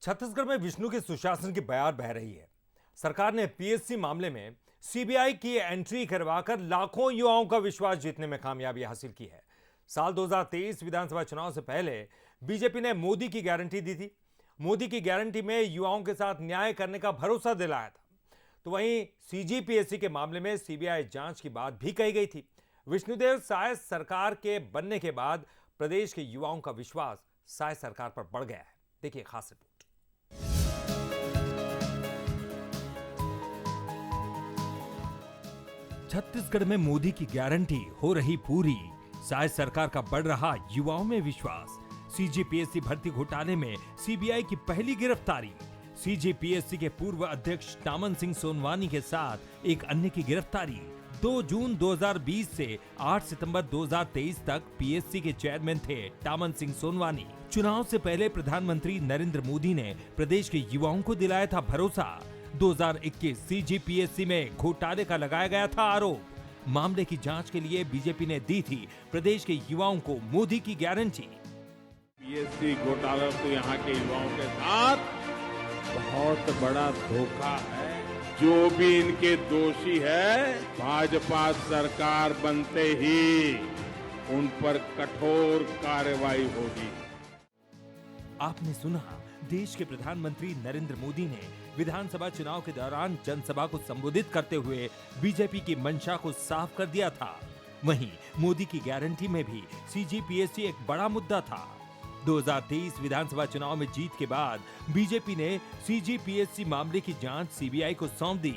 छत्तीसगढ़ में विष्णु के सुशासन की बयार बह रही है। सरकार ने पीएससी मामले में सीबीआई की एंट्री करवाकर लाखों युवाओं का विश्वास जीतने में कामयाबी हासिल की है। साल 2023 विधानसभा चुनाव से पहले बीजेपी ने मोदी की गारंटी दी थी। मोदी की गारंटी में युवाओं के साथ न्याय करने का भरोसा दिलाया था। तो वहीं सीजीपीएससी के मामले में सीबीआई जांच की बात भी कही गई थी। विष्णुदेव साय सरकार के बनने के बाद प्रदेश के युवाओं का विश्वास साय सरकार पर बढ़ गया है। देखिए खास रिपोर्ट। छत्तीसगढ़ में मोदी की गारंटी हो रही पूरी, साय सरकार का बढ़ रहा युवाओं में विश्वास। सीजीपीएससी भर्ती घोटाले में सीबीआई की पहली गिरफ्तारी। सीजीपीएससी के पूर्व अध्यक्ष टामन सिंह सोनवानी के साथ एक अन्य की गिरफ्तारी। 2 जून 2020 से 8 सितंबर 2023 तक पीएससी के चेयरमैन थे टामन सिंह सोनवानी। चुनाव से पहले प्रधानमंत्री नरेंद्र मोदी ने प्रदेश के युवाओं को दिलाया था भरोसा। 2021 सीजीपीएससी में घोटाले का लगाया गया था आरोप। मामले की जांच के लिए बीजेपी ने दी थी प्रदेश के युवाओं को मोदी की गारंटी। पीएससी घोटाला तो यहाँ के युवाओं के साथ बहुत बड़ा धोखा है। जो भी इनके दोषी है, भाजपा सरकार बनते ही उन पर कठोर कार्रवाई होगी। आपने सुना, देश के प्रधानमंत्री नरेंद्र मोदी ने विधानसभा चुनाव के दौरान जनसभा को संबोधित करते हुए बीजेपी की मंशा को साफ कर दिया था। वहीं मोदी की गारंटी में भी सीजीपीएससी एक बड़ा मुद्दा था। 2023 विधानसभा चुनाव में जीत के बाद बीजेपी ने सीजीपीएससी मामले की जांच सीबीआई को सौंप दी।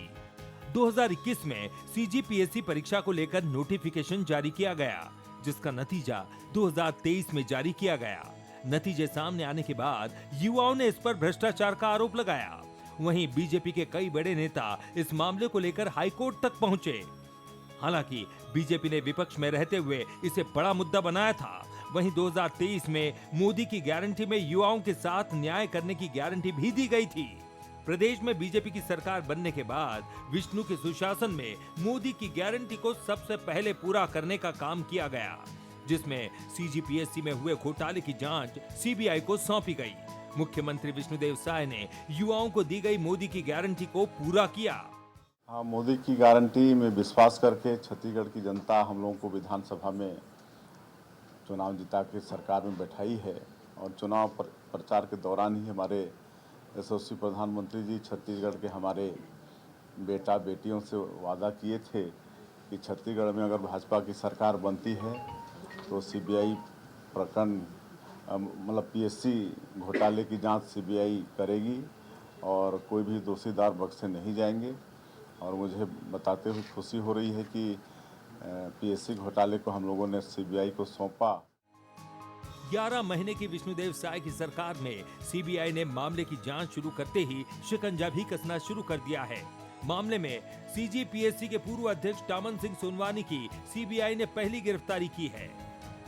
2021 में सीजीपीएससी परीक्षा को लेकर नोटिफिकेशन जारी किया गया, जिसका नतीजा 2023 में जारी किया गया। नतीजे सामने आने के बाद युवाओं ने इस पर भ्रष्टाचार का आरोप लगाया। वहीं बीजेपी के कई बड़े नेता इस मामले को लेकर हाईकोर्ट तक पहुंचे। हालांकि बीजेपी ने विपक्ष में रहते हुए इसे बड़ा मुद्दा बनाया था। वहीं 2023 में मोदी की गारंटी में युवाओं के साथ न्याय करने की गारंटी भी दी गई थी। प्रदेश में बीजेपी की सरकार बनने के बाद विष्णु के सुशासन में मोदी की गारंटी को सबसे पहले पूरा करने का काम किया गया, जिसमें सीजीपीएससी में हुए घोटाले की जांच सीबीआई को सौंपी गई। मुख्यमंत्री विष्णुदेव साय ने युवाओं को दी गई मोदी की गारंटी को पूरा किया। हाँ, मोदी की गारंटी में विश्वास करके छत्तीसगढ़ की जनता हम लोगों को विधानसभा में चुनाव जिता के सरकार में बैठाई है। और चुनाव प्रचार के दौरान ही हमारे यशस्वी प्रधानमंत्री जी छत्तीसगढ़ के हमारे बेटा बेटियों से वादा किए थे कि छत्तीसगढ़ में अगर भाजपा की सरकार बनती है तो सीबीआई प्रकरण मतलब पीएससी घोटाले की जांच सीबीआई करेगी और कोई भी दोषीदार बख्शे नहीं जाएंगे। और मुझे बताते हुए खुशी हो रही है कि पीएससी घोटाले को हम लोगों ने सीबीआई को सौंपा। 11 महीने की विष्णुदेव साय की सरकार में सीबीआई ने मामले की जांच शुरू करते ही शिकंजा भी कसना शुरू कर दिया है। मामले में सीजीपीएससी के पूर्व अध्यक्ष टामन सिंह सोनवानी की सीबीआई ने पहली गिरफ्तारी की है।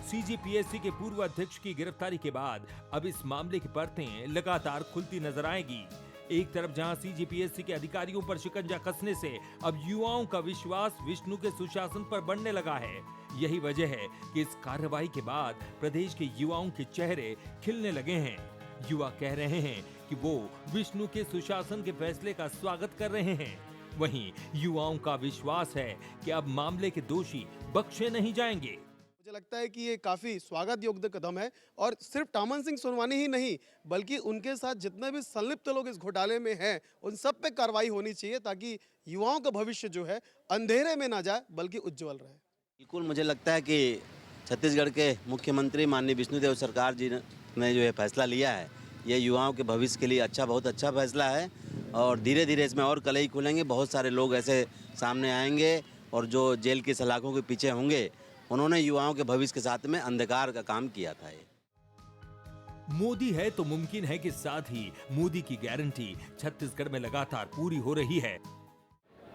सीजीपीएससी के पूर्व अध्यक्ष की गिरफ्तारी के बाद अब इस मामले की परतें लगातार खुलती नजर आएगी। एक तरफ जहां सीजीपीएससी के अधिकारियों पर शिकंजा कसने से अब युवाओं का विश्वास विष्णु के सुशासन पर बढ़ने लगा है। यही वजह है कि इस कार्रवाई के बाद प्रदेश के युवाओं के चेहरे खिलने लगे हैं। युवा कह रहे हैं कि वो विष्णु के सुशासन के फैसले का स्वागत कर रहे हैं। वहीं युवाओं का विश्वास है कि अब मामले के दोषी बख्शे नहीं जाएंगे। मुझे लगता है कि ये काफ़ी स्वागत योग्य कदम है और सिर्फ टामन सिंह सोनवानी ही नहीं बल्कि उनके साथ जितने भी संलिप्त लोग इस घोटाले में हैं उन सब पे कार्रवाई होनी चाहिए, ताकि युवाओं का भविष्य जो है अंधेरे में ना जाए बल्कि उज्जवल रहे। बिल्कुल, मुझे लगता है कि छत्तीसगढ़ के मुख्यमंत्री माननीय विष्णुदेव सरकार जी ने जो है फैसला लिया है, ये युवाओं के भविष्य के लिए बहुत अच्छा फैसला है। और धीरे धीरे इसमें और कलई खुलेंगे, बहुत सारे लोग ऐसे सामने आएंगे और जो जेल की सलाखों के पीछे होंगे, उन्होंने युवाओं के भविष्य के साथ में अंधकार का काम किया था। मोदी है तो मुमकिन है कि साथ ही मोदी की गारंटी छत्तीसगढ़ में लगातार पूरी हो रही है।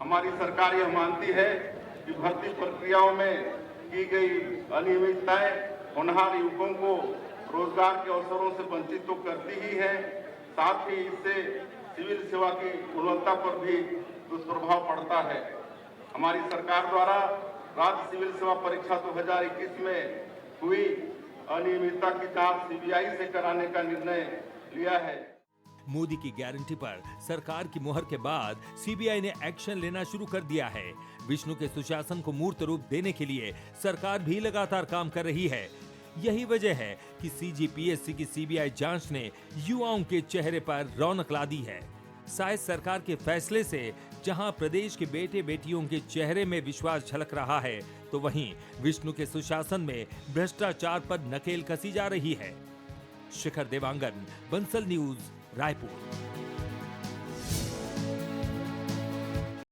हमारी सरकार यह मानती है कि भर्ती प्रक्रियाओं में की गई अनियमितताएं होनहार युवकों को रोजगार के अवसरों से वंचित तो करती ही है, साथ ही इससे सिविल सेवा की गुणवत्ता पर भी दुष्प्रभाव पड़ता है। हमारी सरकार द्वारा राज्य सिविल सेवा परीक्षा 2021 में हुई अनियमितता की जांच सीबीआई से कराने का निर्णय लिया है। मोदी की गारंटी पर सरकार की मुहर के बाद सीबीआई ने एक्शन लेना शुरू कर दिया है। विष्णु के सुशासन को मूर्त रूप देने के लिए सरकार भी लगातार काम कर रही है। यही वजह है कि सीजीपीएससी की सीबीआई जांच ने युवाओं के चेहरे पर रौनक ला दी है। शायद सरकार के फैसले से जहां प्रदेश के बेटे बेटियों के चेहरे में विश्वास झलक रहा है, तो वहीं विष्णु के सुशासन में भ्रष्टाचार पर नकेल कसी जा रही है। शिखर देवांगन, बंसल न्यूज, रायपुर।